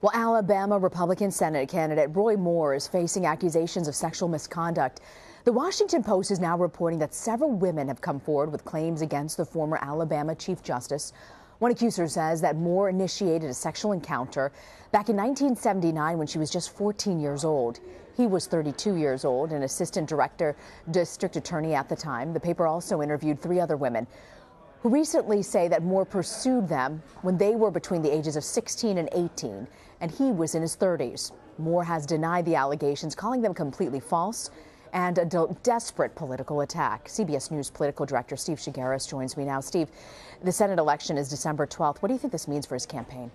Well, Alabama Republican Senate candidate Roy Moore is facing accusations of sexual misconduct. The Washington Post is now reporting that several women have come forward with claims against the former Alabama Chief Justice. One accuser says that Moore initiated a sexual encounter back in 1979 when she was just 14 years old. He was 32 years old, an assistant director, district attorney at the time. The paper also interviewed three other women who recently say that Moore pursued them when they were between the ages of 16 and 18, and he was in his 30s. Moore has denied the allegations, calling them completely false and a desperate political attack. CBS News political director Steve Shigaris joins me now. Steve, the Senate election is December 12th. What do you think this means for his campaign?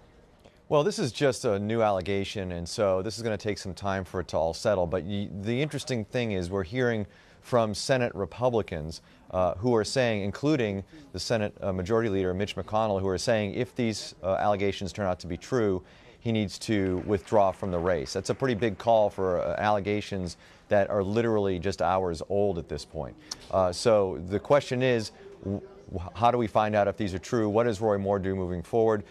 Well, this is just a new allegation, and so this is going to take some time for it to all settle. But the interesting thing is we're hearing from Senate Republicans who are saying, including the Senate Majority Leader Mitch McConnell, who are saying if these allegations turn out to be true, he needs to withdraw from the race. That's a pretty big call for allegations that are literally just hours old at this point. So the question is, how do we find out if these are true? What does Roy Moore do moving forward?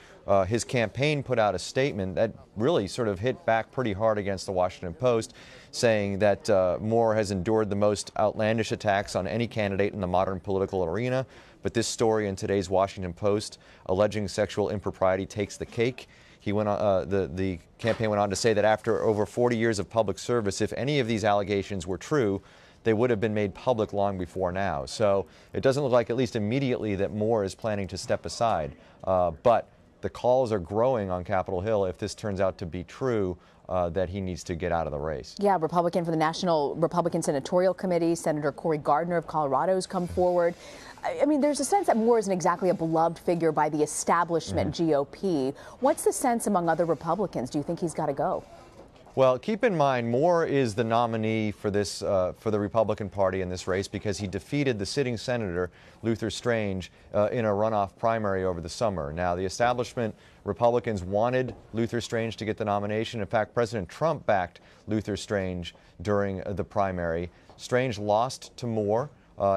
His campaign put out a statement that really sort of hit back pretty hard against the Washington Post, saying that Moore has endured the most outlandish attacks on any candidate in the modern political arena. But this story in today's Washington Post alleging sexual impropriety takes the cake. He went on, the campaign went on to say that after over 40 years of public service, if any of these allegations were true, they would have been made public long before now. So it doesn't look like, at least immediately, that Moore is planning to step aside. But the calls are growing on Capitol Hill, if this turns out to be true, that he needs to get out of the race. Yeah, Republican for the National Republican Senatorial Committee, Senator Cory Gardner of Colorado has come forward. I mean, there's a sense that Moore isn't exactly a beloved figure by the establishment GOP. What's the sense among other Republicans? Do you think he's got to go? Well, keep in mind, Moore is the nominee for this for the Republican Party in this race because he defeated the sitting senator, Luther Strange, in a runoff primary over the summer. Now, the establishment Republicans wanted Luther Strange to get the nomination. In fact, President Trump backed Luther Strange during the primary. Strange lost to Moore.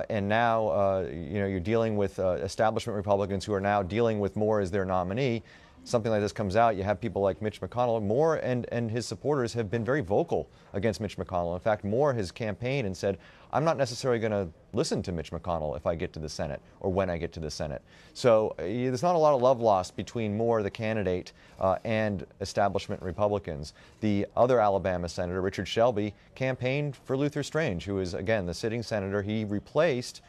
And now, you're dealing with establishment Republicans who are now dealing with Moore as their nominee. Something like this comes out, you have people like Mitch McConnell. Moore and his supporters have been very vocal against Mitch McConnell. In fact, Moore has campaigned and said, I'm not necessarily going to listen to Mitch McConnell if I get to the Senate or when I get to the Senate. So there's not a lot of love lost between Moore, the candidate, and establishment Republicans. The other Alabama senator, Richard Shelby, campaigned for Luther Strange, who is, again, the sitting senator. He replaced,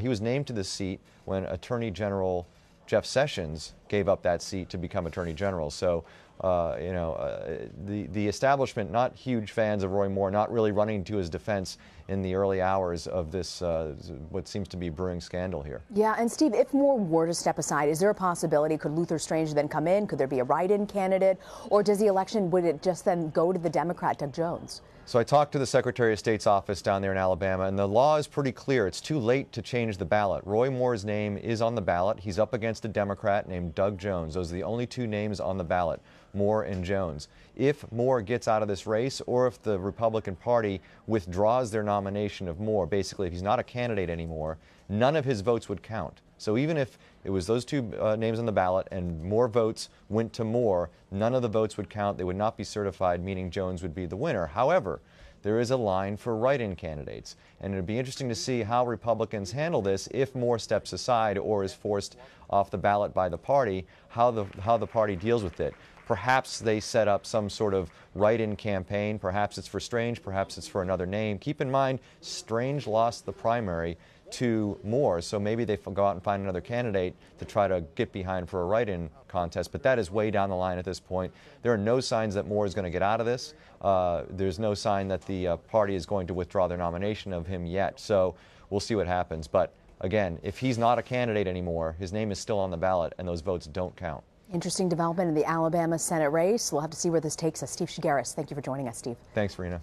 he was named to this seat when Attorney General Jeff Sessions gave up that seat to become Attorney General. So, the establishment, not huge fans of Roy Moore, not really running to his defense in the early hours of this, what seems to be brewing scandal here. Yeah, and Steve, if Moore were to step aside, is there a possibility, could Luther Strange then come in? Could there be a write-in candidate? Or does the election, would it just then go to the Democrat, Doug Jones? So I talked to the Secretary of State's office down there in Alabama, and the law is pretty clear. It's too late to change the ballot. Roy Moore's name is on the ballot. He's up against a Democrat named Doug Jones. Those are the only two names on the ballot, Moore and Jones. If Moore gets out of this race, or if the Republican Party withdraws their nomination of Moore, basically if he's not a candidate anymore, none of his votes would count. So even if it was those two names on the ballot and more votes went to Moore, none of the votes would count. They would not be certified, meaning Jones would be the winner. However, there is a line for write-in candidates, and it would be interesting to see how Republicans handle this if Moore steps aside or is forced off the ballot by the party, how the party deals with it. Perhaps they set up some sort of write-in campaign. Perhaps it's for Strange, perhaps it's for another name. Keep in mind, Strange lost the primary to Moore, so maybe they go out and find another candidate to try to get behind for a write-in contest, but that is way down the line at this point. There are no signs that Moore is going to get out of this. There's no sign that the party is going to withdraw their nomination of him yet, so we'll see what happens. But again, if he's not a candidate anymore, his name is still on the ballot and those votes don't count. Interesting development in the Alabama Senate race. We'll have to see where this takes us. Steve Shigaris, thank you for joining us, Steve. Thanks, Farina.